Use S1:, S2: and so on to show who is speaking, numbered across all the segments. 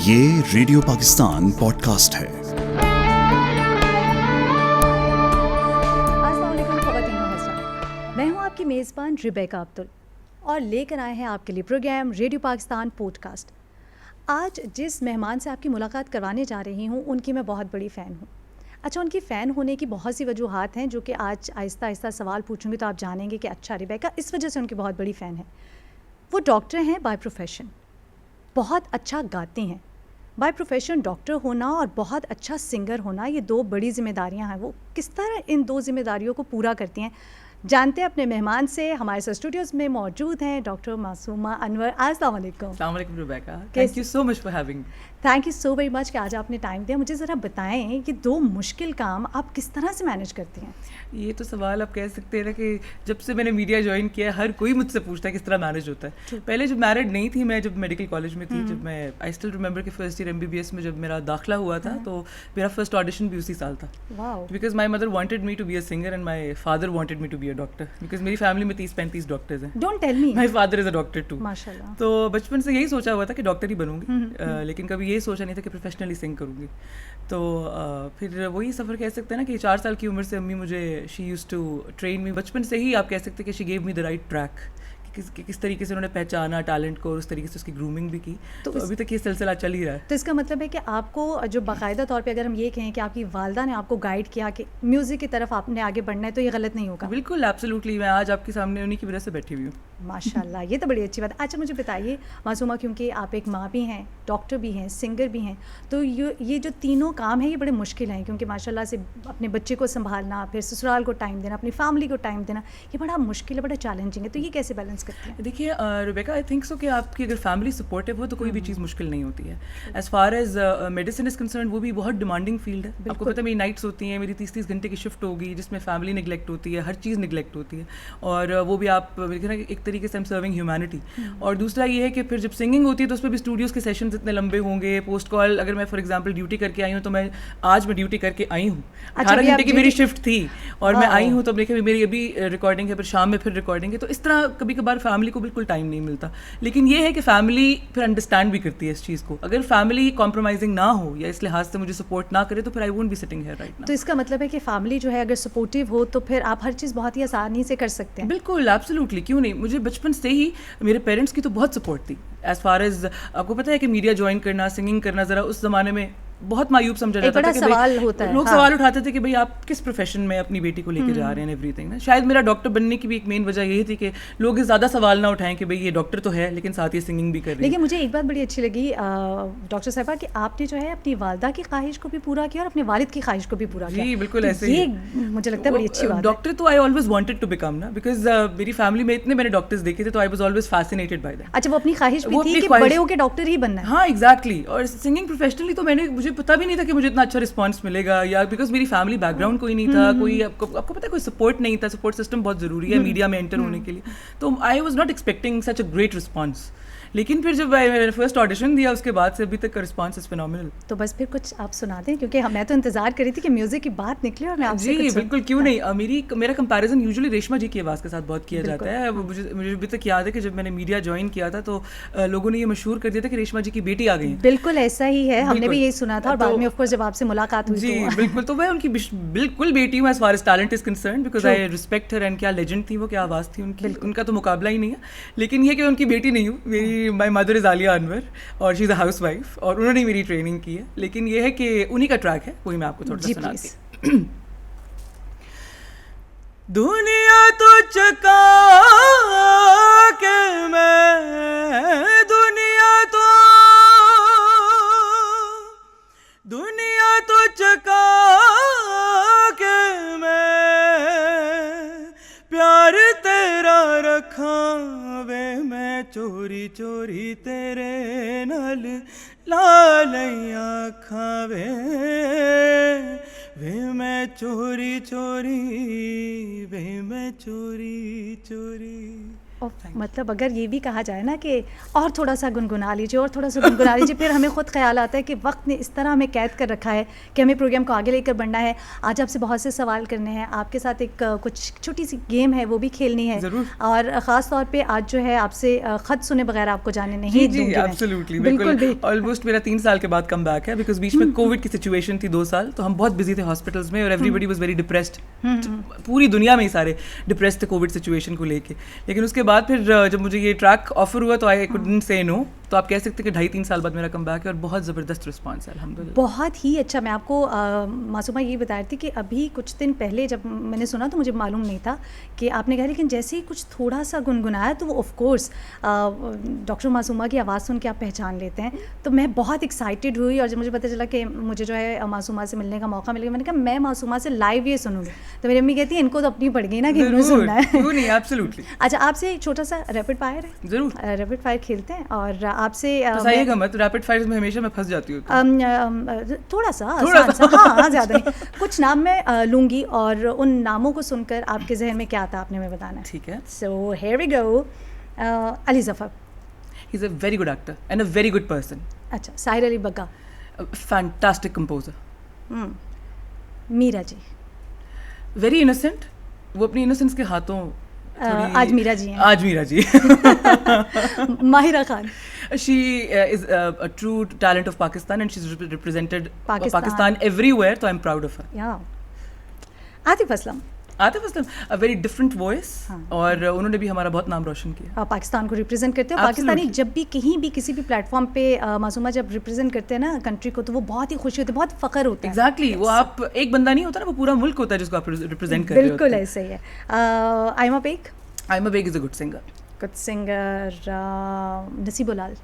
S1: یہ radio Pakistan pod cost ہے۔
S2: السلام علیکم خواتین و حضرات، میں ہوں آپ کی میزبان ریبیکا عبدل اور لے کر آئے ہیں آپ کے لیے programme radio Pakistan podcast. آج جس مہمان سے آپ کی ملاقات کروانے جا رہی ہوں ان کی میں بہت بڑی فین ہوں۔ اچھا، ان کی فین ہونے کی بہت سی وجوہات ہیں جو کہ آج آہستہ آہستہ سوال پوچھوں گی تو آپ جانیں گے کہ اچھا ریبیکا اس وجہ سے ان کی بہت بڑی فین ہے۔ وہ ڈاکٹر ہیں بائی پروفیشن، بہت اچھا گاتی ہیں۔ بائی پروفیشن ڈاکٹر ہونا اور بہت اچھا سنگر ہونا، یہ دو بڑی ذمہ داریاں ہیں۔ وہ کس طرح ان دو ذمہ داریوں کو پورا کرتی ہیں، جانتے ہیں اپنے مہمان سے۔ ہمارے اسٹوڈیوز میں موجود ہیں ڈاکٹر معصومہ انور۔ السلام علیکم۔
S3: السلام علیکم Rebecca, thank you so much for having.
S2: Thank you so very much کہ آج آپ نے ٹائم دیا۔ مجھے ذرا بتائیں یہ دو مشکل کام آپ کس طرح سے مینیج کرتی ہیں؟
S3: یہ تو سوال آپ کہہ سکتے ہیں نا کہ جب سے میں نے میڈیا جوائن کیا ہے ہر کوئی مجھ سے پوچھتا ہے کس طرح مینیج ہوتا ہے۔ پہلے جب میرڈ نہیں تھی، میں جب میڈیکل کالج میں تھی، جب میں آئی اسٹل ریممبر کہ فرسٹ ایئر MBBS میں جب میرا داخلہ ہوا تھا تو میرا فرسٹ آڈیشن بھی اسی سال تھا، because my mother wanted me to be a singer and my father wanted me to be a doctor, because میری فیملی میں 30-35 ڈاکٹرز ہیں۔
S2: Don't tell me,
S3: my father is a doctor too,
S2: ماشاءاللہ۔
S3: تو بچپن سے یہی سوچا ہوا تھا کہ ڈاکٹر ہی بنوں گی، لیکن کبھی یہ سوچا نہیں تھا کہ پروفیشنلی سنگ کروں گی۔ تو پھر وہی سفر کہہ سکتے ہیں نا کہ 4 سال کی عمر سے امی مجھے she used to train me, بچپن سے ہی آپ کہہ سکتے ہیں کہ she gave me the right track, کس طریقے سے انہوں نے پہچانا ٹیلنٹ کو اور اس طریقے سے اس کی گرومنگ بھی کی۔ تو ابھی تک یہ سلسلہ چل ہی رہا ہے۔
S2: تو اس کا مطلب ہے کہ آپ کو جو باقاعدہ طور پہ اگر ہم یہ کہیں کہ آپ کی والدہ نے آپ کو گائیڈ کیا کہ میوزک کی طرف آپ نے آگے بڑھنا ہے تو یہ غلط نہیں ہوگا؟
S3: بالکل ایبسلیوٹلی، میں آج آپ کے سامنے انہیں کی وجہ سے بیٹھی ہوئی ہوں۔
S2: ماشاء اللہ، یہ تو بڑی اچھی بات ہے۔ اچھا مجھے بتائیے معصومہ، کیونکہ آپ ایک ماں بھی ہیں، ڈاکٹر بھی ہیں، سنگر بھی ہیں، تو یہ جو تینوں کام ہیں یہ بڑے مشکل ہیں، کیونکہ ماشاء اللہ سے اپنے بچے کو سنبھالنا، پھر سسرال کو ٹائم دینا، اپنی فیملی کو ٹائم دینا، یہ بڑا مشکل ہے، بڑا چیلنجنگ ہے۔ تو یہ کیسے بیلنس کرتے ہیں؟
S3: دیکھیے ریبیکا، آئی تھنک سو کہ آپ کی اگر فیملی سپورٹیو ہو تو کوئی بھی چیز مشکل نہیں ہوتی ہے۔ As far as medicine is concerned, وہ بھی بہت ڈیمانڈنگ فیلڈ ہے۔ آپ کو پتہ ہے میری نائٹس ہوتی ہیں، میری 30 گھنٹے کی شفٹ ہوگی جس میں فیملی نگلیکٹ ہوتی ہے، ہر چیز نگلیکٹ ہوتی ہے، اور وہ بھی آپ دیکھیں نا ایک طریقے سے سرونگ ہیومینٹی۔ اور دوسرا یہ ہے کہ پھر جب سنگنگ ہوتی ہے تو اس میں بھی اسٹوڈیوز کے سیشنز اتنے لمبے ہوں گے، پوسٹ کال اگر میں فار ایگزامپل ڈیوٹی کر کے آئی ہوں تو آج میں ڈیوٹی کر کے آئی ہوں، 18 گھنٹے کی میری شفٹ تھی اور میں آئی ہوں، تو اب دیکھیں میری ابھی ریکارڈنگ ہے، پھر شام میں پھر ریکارڈنگ ہے، تو اس طرح کبھی کبھار فیملی کو بالکل ٹائم نہیں ملتا۔ لیکن یہ ہے کہ فیملی پھر انڈرسٹینڈ بھی کرتی ہے اس چیز کو۔ اگر فیملی کمپرومائزنگ نہ ہو یا اس لحاظ سے مجھے سپورٹ نہ کرے تو پھر I won't be sitting here right now.
S2: تو اس کا مطلب ہے کہ فیملی جو ہے اگر سپورٹیو ہو تو پھر آپ ہر چیز بہت ہی آسانی سے کر سکتے ہیں۔
S3: بالکل ایبسلیوٹلی، کیوں نہیں۔ مجھے بچپن سے ہی میرے پیرنٹس کی تو بہت سپورٹ تھی۔ ایز فار ایز آپ کو پتہ ہے کہ میڈیا جوائن کرنا، سنگنگ کرنا ذرا اس زمانے میں بہت معیوب سمجھا جاتا تھا، کہ لوگ سوال اٹھاتے تھے کہ بھائی آپ کس پروفیشن میں اپنی بیٹی کو لے کے جا رہے ہیں، ایوری تھنگ نا۔ شاید میرا ڈاکٹر بننے کی بھی ایک مین وجہ یہی تھی کہ لوگ زیادہ سوال نہ اٹھائیں کہ بھائی یہ ڈاکٹر تو ہے لیکن ساتھ یہ سنگنگ بھی کر رہی ہے۔
S2: لیکن مجھے ایک بات بڑی اچھی لگی ڈاکٹر صاحبہ کہ آپ نے جو ہے اپنی والدہ کی خواہش کو بھی پورا کیا اور اپنے والد کی خواہش کو بھی پورا کیا۔
S3: جی بالکل ایسے ہی،
S2: یہ مجھے لگتا ہے بڑی اچھی بات ہے۔
S3: ڈاکٹر تو I always wanted to become نا، بیکاز میری فیملی میں اتنے میں نے ڈاکٹرز دیکھے تھے تو I was always fascinated by that.
S2: اچھا، وہ اپنی خواہش بھی تھی کہ بڑے ہو کے ڈاکٹر ہی بننا ہے۔
S3: ہاں ایگزیکٹلی، اور سنگنگ پروفیشنلی تو مجھے پتا بھی نہیں تھا کہ مجھے اتنا اچھا رسپانس ملے گا، یا بیکاز میری فیملی بیک گراؤنڈ کوئی نہیں تھا، کوئی آپ کو پتہ ہے کوئی سپورٹ نہیں تھا۔ سپورٹ سسٹم بہت ضروری ہے میڈیا میں انٹر ہونے کے لیے، تو I was not expecting such a great response. لیکن پھر جب میں نے فرسٹ آڈیشن دیا اس کے بعد سے ابھی تک کا رسپانس از فینومینل۔
S2: تو بس پھر کچھ آپ سنا دیں، کیونکہ میں تو انتظار کر رہی تھی کہ میوزک کی بات نکلے اور میں آپ سے
S3: جی بالکل، کیوں نہیں۔ میرا کمپیریزن یوزلی ریشما جی کی آواز کے ساتھ بہت کیا جاتا ہے۔ مجھے ابھی تک یاد ہے کہ جب میں نے میڈیا جوائن کیا تھا تو لوگوں نے یہ مشہور کر دیا تھا کہ ریشما جی کی بیٹی آ گئی ہیں۔
S2: بالکل ایسا ہی ہے، ہم نے بھی یہی سنا تھا، اور بعد میں آف کورس جب آپ سے ملاقات ہوئی
S3: جی بالکل، تو میں ان کی بالکل بیٹی ہوں as far as talent is concerned, because I respect Hare, and کیا لیجنڈ تھی وہ، کیا آواز تھی ان کی، ان کا تو مقابلہ ہی نہیں ہے۔ لیکن یہ کہ ان کی بیٹی نہیں ہوں، میری مائی مدر از عالیہ انور اور شی از اے ہاؤس وائف، اور انہوں نے میری ٹریننگ کی ہے۔ لیکن یہ ہے کہ انہی کا ٹریک ہے، وہی میں آپ کو تھوڑا سا سناتی ہوں۔ دنیا تو چکا کے میں، دنیا تو چکا کے میں، پیار تیرا رکھاں وے میں، چوری چوری تیرے نال لالیاں کھاوے وے میں، چوری چوری وے میں، چوری چوری
S2: مطلب اگر یہ بھی کہا جائے نا کہ اور تھوڑا سا گنگنا لیجیے اور تھوڑا سا گنگنا لیجیے, پھر ہمیں خود خیال آتا ہے کہ وقت نے اس طرح ہمیں قید کر رکھا ہے کہ ہمیں پروگرام کو آگے لے کر بڑھنا ہے. آج آپ سے بہت سے سوال کرنے ہیں, آپ کے ساتھ ایک کچھ چھوٹی سی گیم ہے وہ بھی کھیلنی ہے, اور خاص طور پہ آج جو ہے آپ سے خط سنے بغیر آپ کو جانے نہیں دوں گی.
S3: ایبسلیوٹلی, بالکل. آلموسٹ میرا 3 سال کے بعد کم بیک ہے, بیکاز بیچ میں کووڈ کی سچویشن تھی 2 سال, تو ہم بہت بزی تھے ہاسپٹلس میں, اور everybody was very depressed. پوری دنیا میں ہی سارے ڈپریسڈ تھے کووڈ سچویشن کو لے کے. لیکن اس کے بعد پھر جب مجھے یہ ٹریک آفر ہوا تو آئی کوڈنٹ سے نو. تو آپ کہہ سکتے ہیں کہ 2.5-3 سال بعد میرا کم بیک ہے, اور بہت زبردست رسپانس ہے الحمدللہ.
S2: بہت ہی اچھا. میں آپ کو معصومہ یہ بتا رہی تھی کہ ابھی کچھ دن پہلے جب میں نے سنا تو مجھے معلوم نہیں تھا کہ آپ نے کہا, لیکن جیسے ہی کچھ تھوڑا سا گنگنایا تو وہ آف کورس ڈاکٹر معصومہ کی آواز سن کے آپ پہچان لیتے ہیں. تو میں بہت ایکسائٹیڈ ہوئی, اور جب مجھے پتہ چلا کہ مجھے جو ہے معصومہ سے ملنے کا موقع مل گیا, میں نے کہا میں معصومہ سے لائیو یہ سنوں گی. تو میری امی کہتی ہیں ان کو تو اپنی پڑ گئی نا کہ انہوں نے سننا ہے.
S3: نہیں, ایبسلیوٹلی.
S2: اچھا, آپ سے ایک چھوٹا سا ریپڈ فائر ہے,
S3: ضرور
S2: ریپڈ فائر کھیلتے ہیں. اور آپ سے
S3: بتائیے گا مت, ریپڈ فائر میں ہمیشہ میں پھنس جاتی ہوں.
S2: تھوڑا سا ہاں, زیادہ نہیں. کچھ نام میں لوں گی, اور ان ناموں کو سن کر آپ کے ذہن میں کیا آتا آپ نے ہمیں بتانا ہے.
S3: ٹھیک ہے.
S2: So here we go. Ali Zafar.
S3: He is a very good actor and a very good person.
S2: اچھا. ساحر علی بگا.
S3: Fantastic composer.
S2: میرا جی.
S3: ویری انوسینٹ, وہ اپنی انوسینس کے ہاتھوں
S2: آج میرا جی ہیں.
S3: آج میرا جی.
S2: Mahira Khan.
S3: She is a true talent of Pakistan, and she's represented Pakistan everywhere, so I'm proud of her.
S2: Yeah. Atif Aslam.
S3: Atif Aslam, a very different voice, اور انہوں نے بھی ہمارا بہت نام روشن کیا.
S2: پاکستان کو ریپرزینٹ کرتے ہیں. پاکستانی جب بھی کہیں بھی کسی بھی پلیٹ فارم پہ معصومہ جب ریپرزینٹ کرتے ہیں نا کنٹری کو, تو وہ بہت ہی خوشی ہوتی ہے, بہت فخر ہوتا ہے.
S3: ایگزیکٹلی. وہ آپ ایک بندہ نہیں ہوتا نا, وہ پورا ملک ہوتا ہے جس کو آپ ریپرزینٹ کر رہے ہوتے ہیں.
S2: بالکل ایسے ہی ہے. Aima Baig.
S3: Aima Baig is a good singer.
S2: Good singer. Naseebo Lal.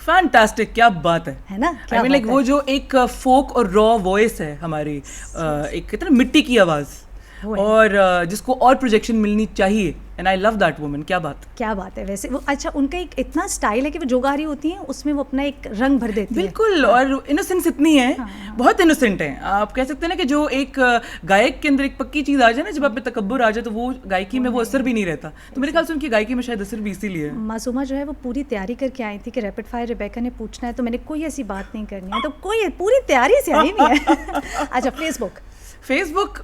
S3: Fantastic, کیا بات ہے
S2: نا.
S3: I mean, like, وہ جو ایک فوک اور را وائس ہے ہماری, ایک کہتے ہیں نا مٹی کی آواز, اور جس کو اور پروجیکشن ملنی چاہیے, and I love that woman. کیا بات ہے ویسے. وہ اچھا, ان کا ایک اتنا اسٹائل ہے کہ وہ جو گا رہی ہوتی ہیں اس میں وہ اپنا ایک رنگ بھر دیتی ہیں. بالکل. اور انوسینس اتنی ہے, بہت انوسینٹ ہیں. آپ کہہ سکتے ہیں نا کہ جو ایک گائک کے اندر ایک پکی چیز آ جائے نا, جب آپ پہ تکبر آ جائے تو وہ گائکی میں وہ اثر بھی نہیں رہتا. تو میرے خیال سے ان کی گائکی میں شاید اثر بھی اسی لیے.
S2: معصومہ جو ہے وہ پوری تیاری کر کے آئی تھی کہ ریپڈ فائر ریبیکا نے پوچھنا ہے, تو میں نے کوئی ایسی بات نہیں کرنی ہے, تو کوئی پوری تیاری سے آئی ہوئی ہے. اچھا. فیس بک.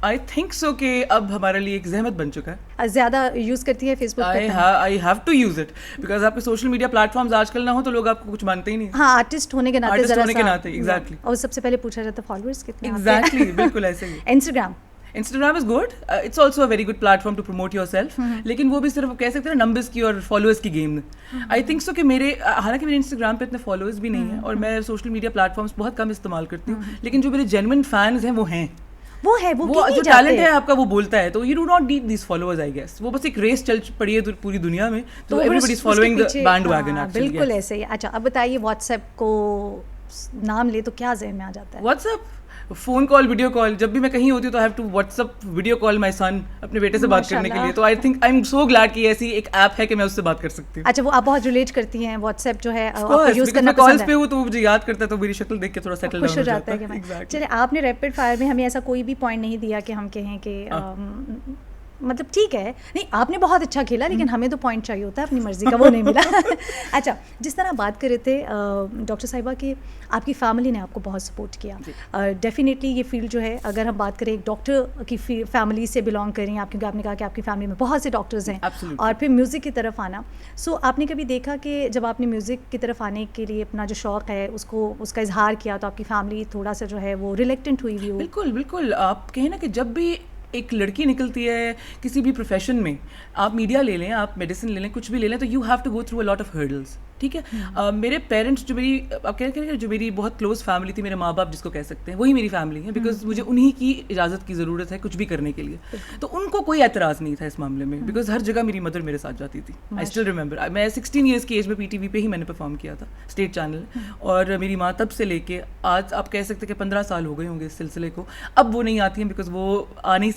S3: آئی تھنک سو کہ اب ہمارے لیے ایک زحمت بن چکا ہے.
S2: زیادہ یوز کرتی ہے Facebook.
S3: I have to use it, because آپ کے سوشل میڈیا پلیٹ فارمز آج کل نہ ہو تو لوگ آپ کو کچھ مانتے ہی نہیں.
S2: ہاں, آرٹسٹ ہونے کے ناطے ذرا سا.
S3: ایگزیکٹلی.
S2: اور سب سے پہلے پوچھا جاتا ہے فالوورز کتنے.
S3: ایگزیکٹلی, بالکل ایسے ہی. Instagram is good, it's also a very good platform to promote yourself, لیکن وہ بھی صرف کہہ سکتے ہیں نمبرس کی اور فالوورس کی گیم. آئی تھنک سو کہ حالانکہ میرے انسٹاگرام پہ اتنے فالوورس بھی نہیں ہیں, اور میں سوشل میڈیا پلیٹ فارمس بہت کم استعمال کرتی ہوں, لیکن جو میرے جینوئن فینز ہیں وہ ہیں. وہ جو ٹیلنٹ ہے آپ کا وہ بولتا ہے, تو you do not need these followers I guess. وہ بس ایک ریس چل پڑی ہے پوری دنیا میں, تو everybody is following the bandwagon.
S2: بالکل ایسے ہی. اچھا, اب بتائیے واٹس ایپ کو نام لے تو کیا ذہن میں آ جاتا ہے؟
S3: WhatsApp, phone call, video call. جب بھی میں کہیں ہوتی ہوں تو I have to WhatsApp video call my son, اپنے بیٹے سے بات کرنے کے لیے. تو I think I M so glad کہ ایسی ایک ایپ ہے کہ میں اس سے بات کر سکتی ہوں.
S2: اچھا, وہ آپ بہت ریلیٹ کرتی ہیں واٹس ایپ جو ہے یوز کرنا
S3: پسند ہے. کالز پہ ہوں تو مجھے یاد کرتا ہے, تو میری شکل دیکھ کے تھوڑا سیٹل
S2: خوش ہو جاتا ہے. چلے, آپ نے ریپڈ فائر میں ہمیں ایسا کوئی بھی پوائنٹ نہیں دیا کہ ہم کہیں کہ مطلب ٹھیک ہے, نہیں آپ نے بہت اچھا کھیلا, لیکن ہمیں تو پوائنٹ چاہیے ہوتا ہے اپنی مرضی کا, وہ نہیں ملا. اچھا, جس طرح بات کر رہے تھے ڈاکٹر صاحبہ کہ آپ کی فیملی نے آپ کو بہت سپورٹ کیا. ڈیفینیٹلی یہ فیلڈ جو ہے, اگر ہم بات کریں ایک ڈاکٹر کی فیملی سے بلانگ کریں آپ, کیونکہ آپ نے کہا کہ آپ کی فیملی میں بہت سے ڈاکٹرز ہیں, اور پھر میوزک کی طرف آنا. سو آپ نے کبھی دیکھا کہ جب آپ نے میوزک کی طرف آنے کے لیے اپنا جو شوق ہے اس کا اظہار کیا, تو آپ کی فیملی تھوڑا سا جو ہے وہ ریلیکٹنٹ ہوئی ہو؟
S3: بالکل بالکل. آپ کہیں نا کہ جب بھی ایک لڑکی نکلتی ہے کسی بھی پروفیشن میں, آپ میڈیا لے لیں, آپ میڈیسن لے لیں, کچھ بھی لے لیں, تو you have to go through a lot of hurdles. ٹھیک ہے. میرے پیرنٹس جو میری آپ کہہ رہے ہیں جو میری بہت کلوز فیملی تھی, میرے ماں باپ جس کو کہہ سکتے ہیں, وہی میری فیملی ہے, بیکاز مجھے انہی کی اجازت کی ضرورت ہے کچھ بھی کرنے کے لیے. تو ان کو کوئی اعتراض نہیں تھا اس معاملے میں, بیکاز ہر جگہ میری مدر میرے ساتھ جاتی تھی. آئی اسٹل ریمبر, میں 16 ایئرس کی ایج میں PTV پہ ہی میں نے پرفارم کیا تھا, اسٹیٹ چینل, اور میری ماں تب سے لے کے آج آپ کہہ سکتے کہ 15 سال ہو گئے ہوں گے اس سلسلے کو. اب وہ نہیں آتی ہیں بیکاز وہ آ نہیں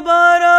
S3: 12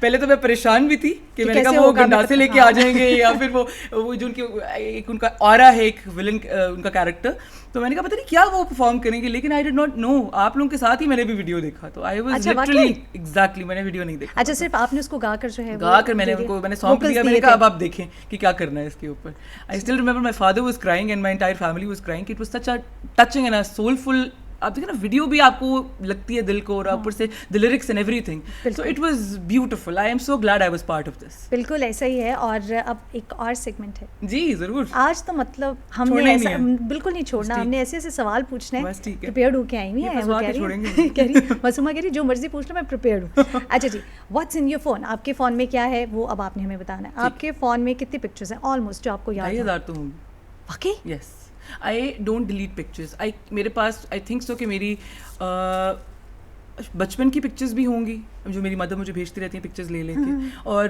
S3: پہلے تو میں پریشان بھی تھی کہ میں نے کہا وہ گنڈاسے لے کے آ جائیں گے یا پھر وہ جو ان کا آرا ہے ایک ولن ان کا کیریکٹر, تو میں نے کہا پتہ نہیں کیا وہ پرفارم کریں گے, لیکن آئی ڈڈ ناٹ نو. آپ لوگوں کے ساتھ ہی میں نے بھی ویڈیو دیکھا, تو آئی واز لٹرلی ایگزیکٹلی میں نے ویڈیو نہیں دیکھا.
S2: اچھا صرف آپ نے اس کو گا کر جو ہے
S3: گا کر میں نے ان کو میں نے سانگ دیا, میں نے کہا اب آپ دیکھیں کہ کیا کرنا ہے اس کے اوپر. I still remember my father was crying and my entire family was crying. It was such a touching and a soulful. آپ دیکھیں نا ویڈیو بھی آپ کو لگتی ہے دل کو, اور اوپر سے the lyrics and every thing, so it was beautiful. I am so glad I was part of this.
S2: بالکل ایسا ہی ہے. اور اب ایک اور سیگمنٹ ہے.
S3: جی ضرور.
S2: آج تو مطلب ہم نے ایسا بالکل نہیں چھوڑنا, ہم نے ایسے ایسے سوال پوچھنے ہیں, پریپیئرڈ ہو کے آئی ہوئی ہیں. وہ کہہ رہی معصومہ کہہ رہی جو مرضی پوچھ لو میں پریپیئرڈ ہوں. اچھا جی, واٹس ان یور فون, آپ کے فون میں کیا ہے وہ اب آپ نے ہمیں بتانا ہے. آپ کے فون میں کتنی پکچرز ہیں آلموسٹ جو آپ کو یاد ہیں؟
S3: 2000 تو ہوں.
S2: واقعی؟
S3: Yes. I don't delete pictures. میرے پاس آئی تھنک سو کہ میری بچپن کی پکچرز بھی ہوں گی جو میری مدر مجھے بھیجتی رہتی ہیں پکچرز لے کے, اور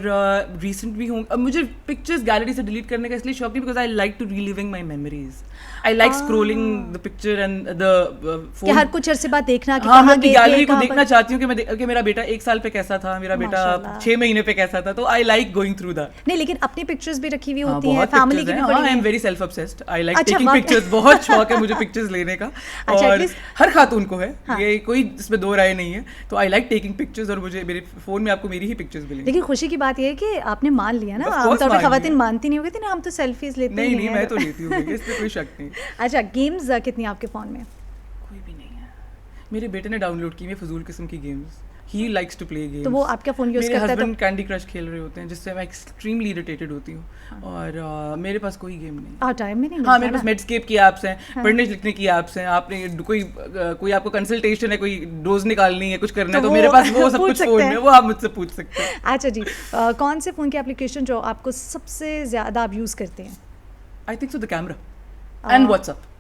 S3: ریسنٹ بھی ہوں. اب مجھے پکچرز گیلری سے ڈیلیٹ کرنے کا اس لیے شوق نہیں, because I like to reliving my memories. I like scrolling the picture and the phone,
S2: ہر کچھ عرصے بعد دیکھنا.
S3: ہاں میں گیلری کو دیکھنا چاہتی ہوں کہ میرا بیٹا 1 سال پہ کیسا تھا, میرا بیٹا 6 مہینے پہ کیسا تھا. تو I like going through that.
S2: نہیں لیکن اپنی پکچرز بھی رکھی ہوئی ہوتی ہیں, فیملی کی بھی.
S3: I am very self obsessed. I like taking pictures. بہت شوق ہے مجھے پکچرز لینے کا, اور ہر خاتون کو ہے, یہ کوئی اس میں دو رائے نہیں ہے. تو آئی لائک ٹیکنگ پکچرز, اور مجھے میرے فون میں آپ کو میری ہی پکچرز ملیں.
S2: لیکن خوشی کی بات یہ ہے کہ آپ نے مان لیا نا. عام طور پہ خواتین مانتی نہیں ہوگی نا, ہم تو سیلفیز لیتے ہیں.
S3: نہیں میں تو لیتی ہوں, اس پہ کوئی شک نہیں.
S2: اچھا گیمز کتنی آپ کے فون میں؟
S3: کوئی بھی نہیں ہے. میرے بیٹے نے ڈاؤن لوڈ کی ہوئی فضول قسم کی games. He likes to play games.
S2: تو وہ آپ کا فون یوز کرتا ہے؟
S3: میرے ہسبینڈ کینڈی کرش کھیل رہے ہوتے ہیں, جس سے میں ایکسٹریملی اریٹیٹڈ ہوتی ہوں, اور میرے پاس کوئی گیم نہیں.
S2: ٹائم میں نہیں.
S3: ہاں میرے پاس میڈسکیپ کی ایپس ہیں, پڑھنے لکھنے کی ایپس ہیں. آپ نے کوئی آپ کو کنسلٹیشن ہے, کوئی ڈوز نکالنی ہے, کچھ کرنا ہے, تو میرے پاس وہ سب کچھ فون میں, وہ آپ مجھ سے پوچھ سکتے ہیں.
S2: اچھا جی, کون سے فون کی اپلیکیشن جو آپ کو سب سے زیادہ آپ یوز کرتے ہیں؟
S3: I think so the camera and WhatsApp.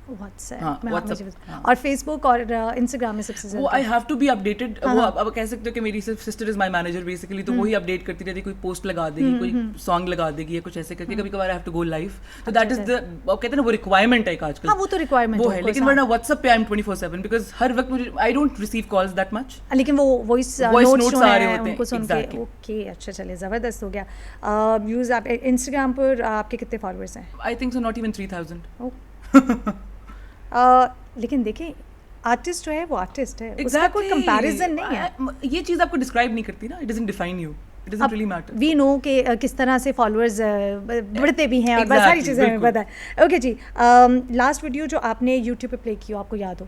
S2: اور فیس بک اور انسٹاگرام میں سب سے زیادہ.
S3: I have to be updated. وہ اب کہہ سکتے ہو کہ میری sister is my manager basically, تو وہی اپڈیٹ کرتی رہتی ہے. کوئی پوسٹ لگا دے گی, کوئی سانگ لگا دے گی, یا کچھ ایسے کر کے. کبھی کبھار I have to go live, تو دیٹ از دا, کہتے ہیں نا وہ ریکوائرمنٹ ہے آج کل.
S2: ہاں وہ تو ریکوائرمنٹ
S3: وہ ہے, لیکن ورنہ واٹس ایپ پہ آئی ایم 24/7, بیکاز ہر وقت مجھے I don't receive calls that much.
S2: لیکن وہ وائس نوٹس آ رہے ہوتے ہیں. اوکے اچھا چلے زبردست ہو گیا. ویوز آپ انسٹاگرام پر آپ کے کتنے فالوورس ہیں؟
S3: I think so not even 3000.
S2: لیکن دیکھیں آرٹسٹ جو ہے وہ آرٹسٹ ہے, اس کا کوئی کمپیریزن نہیں ہے.
S3: یہ چیز آپ کو ڈسکرائب نہیں کرتی نا, it doesn't define you, it doesn't really matter.
S2: We know کہ کس طرح سے فالوورز بڑھتے بھی ہیں, اور بہت ساری چیزیں ہمیں پتہ ہے. اوکے جی, لاسٹ ویڈیو جو آپ نے یوٹیوب پہ پلے کی ہو, آپ کو یاد ہو؟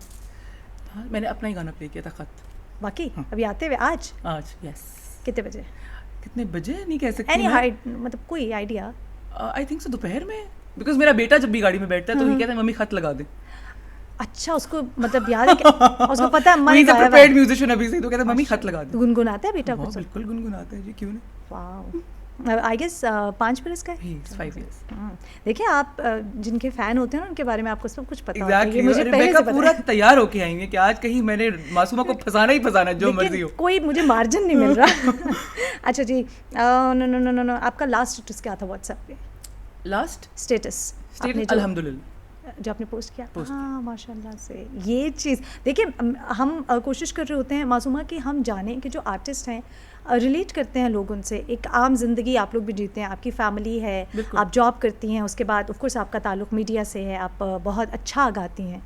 S3: میں نے اپنا ہی گانا پلے کیا تھا, خط.
S2: واقعی ابھی آتے ہوئے آج
S3: یس.
S2: کتنے بجے؟
S3: کتنے بجے نہیں کہہ سکتی,
S2: اینی ہائٹ مطلب کوئی آئیڈیا؟
S3: آئی تھنک سو دوپہر میں, بیکاز میرا بیٹا جب بھی گاڑی میں بیٹھتا ہے تو وہ کہتا ہے ممی خط لگا دے.
S2: اچھا اس کو مطلب یاد ہے کہ اس کو پتہ ہے
S3: میں ایک پریپیئرڈ میوزیشین ابھی سے, تو کہتا ہے ممی خط لگا دے.
S2: گنگناتا ہے بیٹا کچھ؟
S3: بالکل گنگناتا ہے جی, کیوں نہیں.
S2: واو. آئی گیس 5 برس کا ہے.
S3: 5 years.
S2: دیکھیں آپ جن کے فین ہوتے ہیں نا, ان کے بارے میں آپ کو سب کچھ پتا ہوتا
S3: ہے. مجھے پہلے سے پورا تیار ہو کے آئیں گے کہ آج کہیں میں نے معصومہ کو پھنسانا ہی پھنسانا, جو مرضی ہو.
S2: کوئی مجھے مارجن نہیں مل رہا. اچھا جی, نو آپ کا لاسٹ اسٹیٹس کیا تھا واٹس ایپ پہ؟
S3: لاسٹ
S2: اسٹیٹس
S3: الحمدللہ
S2: جو آپ نے پوسٹ کیا. ہاں ماشاء اللہ سے یہ چیز دیکھیں, ہم کوشش کر رہے ہوتے ہیں معصومہ کہ ہم جانیں کہ جو آرٹسٹ ہیں ریلیٹ کرتے ہیں لوگ ان سے. ایک عام زندگی آپ لوگ بھی جیتے ہیں, آپ کی فیملی ہے, آپ جاب کرتی ہیں, اس کے بعد آف کورس آپ کا تعلق میڈیا سے ہے, آپ بہت اچھا گاتی ہیں.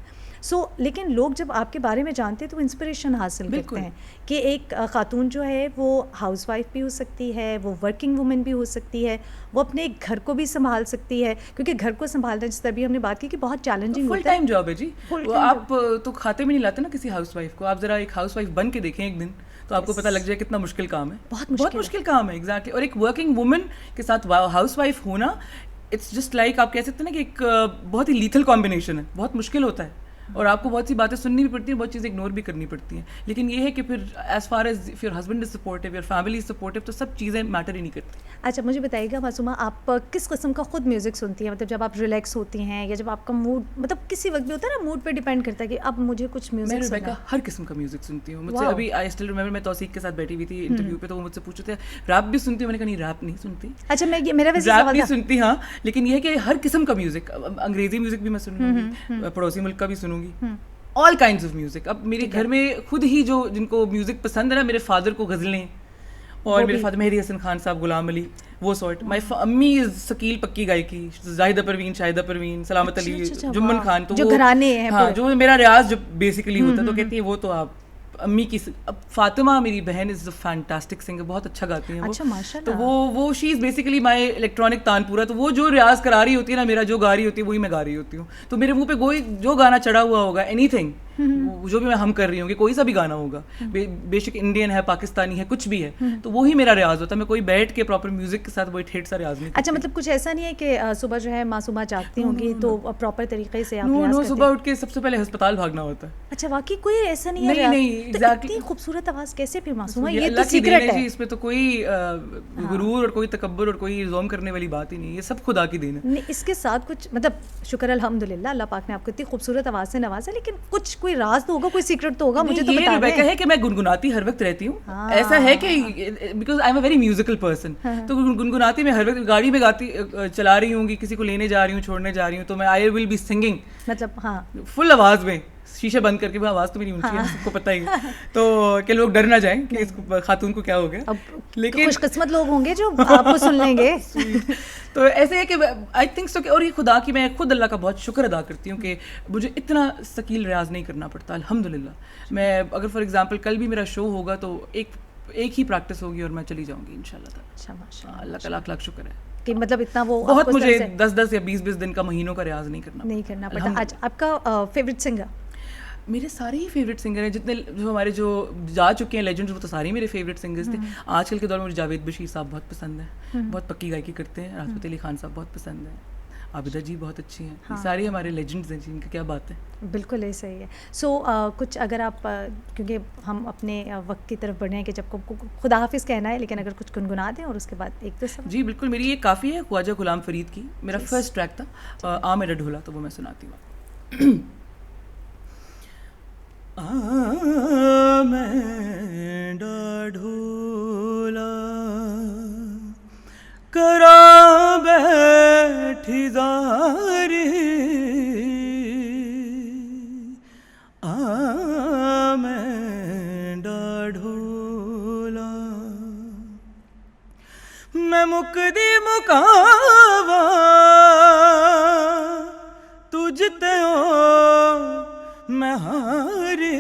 S2: لیکن لوگ جب آپ کے بارے میں جانتے ہیں تو انسپریشن حاصل کرتے ہیں کہ ایک خاتون جو ہے وہ ہاؤس وائف بھی ہو سکتی ہے, وہ ورکنگ وومن بھی ہو سکتی ہے, وہ اپنے گھر کو بھی سنبھال سکتی ہے, کیونکہ گھر کو سنبھالنا جس طرح بھی ہم نے بات کی کہ بہت چیلنجنگ ہوتا ہے.
S3: فل ٹائم جاب ہے جی. آپ تو کھاتے میں نہیں لاتے نا کسی ہاؤس وائف کو. آپ ذرا ایک ہاؤس وائف بن کے دیکھیں ایک دن, تو آپ کو پتہ لگ جائے کتنا مشکل کام ہے. بہت مشکل کام ہے. ایگزیکٹلی. اور ایک ورکنگ وومن کے ساتھ ہاؤس وائف ہونا, اٹس جسٹ لائک آپ کہہ سکتے ہیں نا کہ ایک بہت ہی لیتھل کمبینیشن ہے. بہت مشکل ہوتا ہے, اور آپ کو بہت سی باتیں سننی بھی پڑتی ہیں, بہت چیزیں اگنور بھی کرنی پڑتی ہیں. لیکن یہ ہے کہ پھر as far as your husband is supportive, your family is supportive, تو سب چیزیں میٹر ہی نہیں کرتی.
S2: اچھا مجھے بتائیے گا معصومہ, آپ کس قسم کا خود میوزک سنتی ہیں؟ مطلب جب آپ ریلیکس ہوتی ہیں, یا جب آپ کا موڈ, مطلب کسی وقت بھی ہوتا ہے نا, موڈ پہ ڈیپینڈ کرتا ہے کہ اب مجھے کچھ میوزک سننا ہے. میں
S3: ہر قسم کا میوزک سنتی ہوں. مجھ سے ابھی آئی اسٹل ریمبر, میں توثیق کے ساتھ بیٹھی ہوئی تھی انٹرویو پہ, تو وہ مجھ سے پوچھتے ہیں ریپ بھی سنتی ہوں. میں نے کہا نہیں ریپ نہیں سنتی.
S2: اچھا میرا ویسے
S3: ریپ نہیں سنتی, ہاں, لیکن یہ ہے کہ ہر قسم کا میوزک, انگریزی میوزک بھی میں سنوں گی, پڑوسی ملک کا بھی سنوں گی, آل کائنڈس آف میوزک. اب میرے گھر میں خود ہی جو جن کو میوزک پسند ہے نا, میرے فادر کو غزلیں, اور میرے فادر مہدی حسن خان صاحب, غلام علی, وہ سارٹ. مائی امی ثقیل پکی گائکی, زاہدہ پروین, شاہدہ پروین, سلامت علی, جمن خان, تو
S2: جو گھرانے ہیں,
S3: ہاں جو میرا ریاض جو بیسیکلی ہوتا ہے, تو کہتی ہیں وہ تو آپ امی کی. اب فاطمہ میری بہن از اے فینٹاسٹک سنگر, بہت اچھا گاتی ہیں وہ, تو وہ شی is basically my electronic tanpura. تو وہ جو ریاض کرا رہی ہوتی ہے نا, میرا جو گا رہی ہوتی ہے وہی میں گا رہی ہوتی ہوں. تو میرے منہ پہ کوئی جو گانا چڑھا ہوا ہوگا, اینی تھنگ جو بھی میں ہم کر رہی ہوں گی, کوئی سا بھی گانا ہوگا, بے شک انڈین ہے, پاکستانی ہے, کچھ بھی ہے, تو وہی میرا ریاض ہوتا ہے. میں کوئی بیٹھ کے پراپر میوزک کے ساتھ وہی ٹھیٹ سا ریاض نہیں.
S2: اچھا, مطلب کچھ ایسا نہیں ہے کہ صبح جو ہے معصومہ جاگتی ہوں گی تو پراپر طریقے سے آپ ریاض کرتے ہیں؟
S3: صبح اٹھ کے سب سے پہلے ہسپتال بھاگنا ہوتا ہے.
S2: اچھا, واقعی کوئی ایسا نہیں ہے؟
S3: نہیں,
S2: اتنی خوبصورت آواز کیسے پھر معصومہ, یہ تو سیکرٹ ہے.
S3: اس پہ تو کوئی غرور اور کوئی تکبر اور کوئی زوم کرنے والی بات ہی نہیں, یہ سب خدا کی دین ہے.
S2: اس کے ساتھ کچھ مطلب شکر الحمدللہ, اللہ پاک نے آپ کو اتنی خوبصورت آواز سے نوازا, لیکن کچھ کوئی راز تو ہوگا, کوئی سیکرٹ تو ہوگا, مجھے تو بتا دیں.
S3: یہ ہے کہ میں گنگناتی ہر وقت رہتی ہوں. ایسا ہے کہ because I am a very musical person, تو گنگناتی میں ہر وقت, گاڑی میں گاتی چلا رہی ہوں گی, کسی کو لینے جا رہی ہوں, چھوڑنے جا رہی ہوں, تو میں آئی ول بی سنگنگ,
S2: مطلب ہاں
S3: فل آواز میں, شیشہ بند کر کے. وہ آواز تو میری اونچی ہے, سب کو پتہ ہی ہے, تو کہ لوگ ڈر نہ جائیں کہ اس خاتون کو کیا ہو گیا.
S2: لیکن خوش قسمت لوگ ہوں گے جو آپ کو سن لیں گے.
S3: تو ایسے ہے کہ آئی تھنک سو کہ, اور یہ خدا کی, میں خود اللہ کا بہت شکر ادا کرتی ہوں کہ مجھے اتنا ثقیل ریاض نہیں کرنا پڑتا الحمدللہ. میں اگر فار ایگزامپل کل بھی میرا شو ہوگا تو ایک ہی پریکٹس ہوگی اور میں چلی جاؤں گی انشاءاللہ تعالی.
S2: اچھا, ماشاءاللہ,
S3: اللہ کا لاکھ لاکھ شکر ہے
S2: کہ مطلب اتنا وہ
S3: بہت, مجھے 10 یا 20 دن کا, مہینوں کا ریاض نہیں کرنا
S2: پڑتا. آج آپ کا فیوریٹ سنگر؟
S3: میرے سارے ہی فیوریٹ سنگر ہیں, جتنے جو ہمارے جو جا چکے ہیں لیجنڈز, وہ تو سارے میرے فیوریٹ سنگرز تھے. آج کل کے دور میں مجھے جاوید بشیر صاحب بہت پسند ہیں, بہت پکی گائکی کرتے ہیں. راحت فتح علی خان صاحب بہت پسند ہیں. عابدہ جی بہت اچھی ہیں. یہ سارے ہمارے لیجنڈز ہیں جن کی کیا بات ہے.
S2: بالکل یہ صحیح ہے. سو کچھ اگر آپ, کیونکہ ہم اپنے وقت کی طرف بڑھے ہیں کہ جب کو خدا حافظ کہنا ہے, لیکن اگر کچھ گنگنا دیں اور اس کے بعد ایک دو.
S3: جی بالکل, میری یہ کافی ہے, خواجہ غلام فرید کی, میرا فرسٹ ٹریک تھا, آ میرا ڈھولا, تو وہ میں سناتی ہوں. میرا ڈھولا کرا بیٹھی زاری, میرا ڈھولا میں مکدی مکاوا تجھ تے میں ہاری,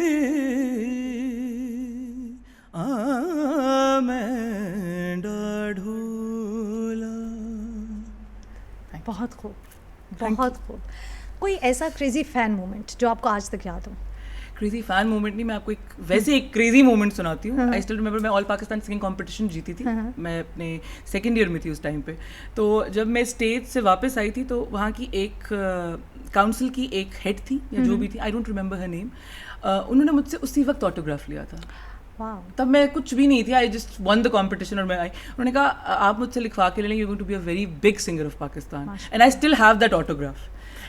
S3: میرا ڈھولا.
S2: بہت خوب, بہت خوب. کوئی ایسا کریزی فین مومنٹ جو آپ کو آج تک یاد ہو؟
S3: کریزی فین مومنٹ نہیں, میں آپ کو ویسے ایک کریزی مومنٹ سناتی ہوں. آئی اسٹل ریمبر, میں آل پاکستان سنگنگ کمپٹیشن جیتی تھی, میں اپنے سیکنڈ ایئر میں تھی اس ٹائم پہ. تو جب میں اسٹیج سے واپس آئی تھی تو وہاں کی ایک کاؤنسل کی ایک ہیڈ تھی یا جو بھی تھی, آئی ڈونٹ ریمبر ہر نیم, انہوں نے مجھ سے اسی وقت آٹوگراف لیا تھا. تب میں کچھ بھی نہیں تھی, I just one the competition, اور میں آئی, انہوں نے کہا آپ مجھ سے لکھوا کے لے لیں, you going to be a very big singer of Pakistan, and I still have that autograph.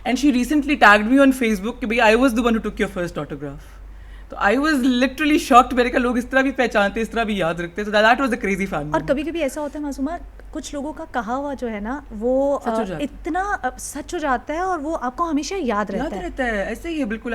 S3: And she recently tagged me on Facebook کہ بھائی I was the one who took your first autograph. تو I was literally shocked, میرے کا لوگ اس طرح بھی پہچانتے, اس طرح بھی یاد رکھتے. So that was a crazy fan.
S2: اور کبھی کبھی ایسا ہوتا ہے معصومہ, کچھ لوگوں کا کہا ہوا جو ہے نا وہ اتنا سچ ہو جاتا ہے اور وہ آپ کو ہمیشہ یاد رہتا
S3: ہے. ایسے ہی ہے بالکل.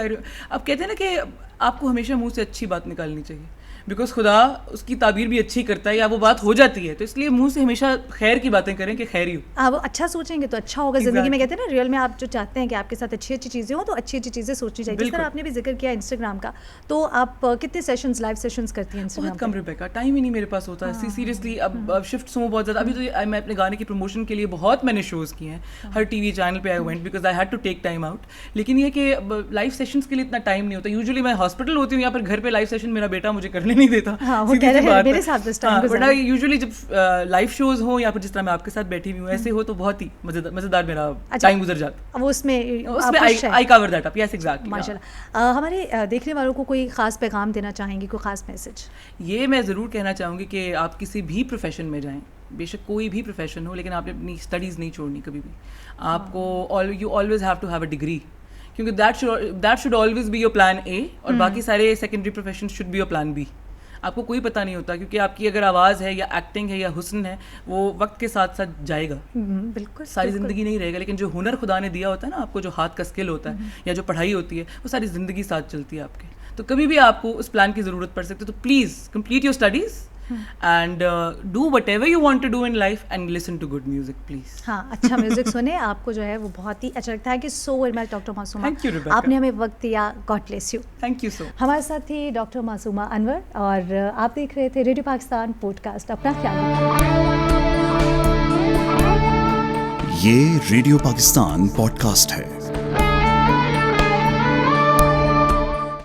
S3: اب کہتے ہیں نا کہ آپ کو ہمیشہ منہ سے اچھی بات نکالنی چاہیے, بیکاز خدا اس کی تعبیر بھی اچھی کرتا ہے, یا وہ بات ہو جاتی ہے, تو اس لیے منہ سے ہمیشہ خیر کی باتیں کریں کہ خیر ہی ہو.
S2: آپ اچھا سوچیں گے تو اچھا ہوگا زندگی میں. کہتے ہیں نا ریئل میں آپ جو چاہتے ہیں کہ آپ کے ساتھ اچھی اچھی چیزیں ہوں تو اچھی اچھی چیزیں سوچنی چاہیے. جس طرح آپ نے بھی ذکر کیا انسٹاگرام کا, تو آپ کتنے سیشنز, لائیو سیشنز کرتی ہیں انسٹاگرام؟
S3: بہت کم ریبیکا, ٹائم ہی نہیں میرے پاس ہوتا ہے سیریسلی. اب شفٹس ہوں بہت زیادہ. ابھی تو میں اپنے گانے کی پروموشن کے لیے بہت میں نے شوز کیے ہیں, ہر ٹی وی چینل پہ I went, because I had to take time out. لیکن یہ کہ لائیو سیشنز کے لیے اتنا ٹائم نہیں ہوتا. یوزلی میں ہاسپٹل ہوتی ہوں, یا پھر گھر پہ لائیو سیشن میرا بیٹا مجھے کرنے نہیں دیتا. یوزلی جب لائیو شوز ہوں یا پھر جس طرح میں آپ کے ساتھ بیٹھی ہوئی ہوں ایسے ہو, تو بہت ہی مزیدار میرا ٹائم گزر جاتا.
S2: وہ اس میں
S3: آئی cover that up. Yes exactly.
S2: ماشاءاللہ. ہمارے دیکھنے والوں کو کوئی خاص پیغام دینا چاہیں گی, کوئی خاص میسج؟
S3: یہ میں ضرور کہنا چاہوں گی کہ آپ کسی بھی پروفیشن میں جائیں, بے شک کوئی بھی پروفیشن ہو, لیکن آپ نے اپنی اسٹڈیز نہیں چھوڑنی کبھی بھی. آپ کو you always have to have a degree, کیونکہ that should always be your plan A, اور باقی سارے secondary profession should be your plan B. آپ کو کوئی پتہ نہیں ہوتا, کیونکہ آپ کی اگر آواز ہے یا ایکٹنگ ہے یا حسن ہے وہ وقت کے ساتھ ساتھ جائے گا,
S2: بالکل
S3: ساری زندگی نہیں رہے گا. لیکن جو ہنر خدا نے دیا ہوتا ہے نا آپ کو, جو ہاتھ کا اسکل ہوتا ہے یا جو پڑھائی ہوتی ہے, وہ ساری زندگی ساتھ چلتی ہے آپ کے. تو کبھی بھی آپ کو اس پلان کی ضرورت پڑ سکتی ہے, تو please complete your studies and do whatever you want to do in life and listen to good music please.
S2: ہاں, اچھا میوزک سنیں, آپ کو جو ہے وہ بہت ہی اچھا لگتا ہے. کہ so very much doctor Masuma,
S3: Thank you, Rebecca.
S2: آپ نے ہمیں وقت دیا, God bless you.
S3: Thank you so.
S2: ہمارے ساتھ تھی ڈاکٹر معصومہ انور, اور آپ دیکھ رہے تھے ریڈیو پاکستان پوڈ کاسٹ. اپنا خیال رکھیں.
S1: یہ ریڈیو پاکستان پوڈ کاسٹ ہے.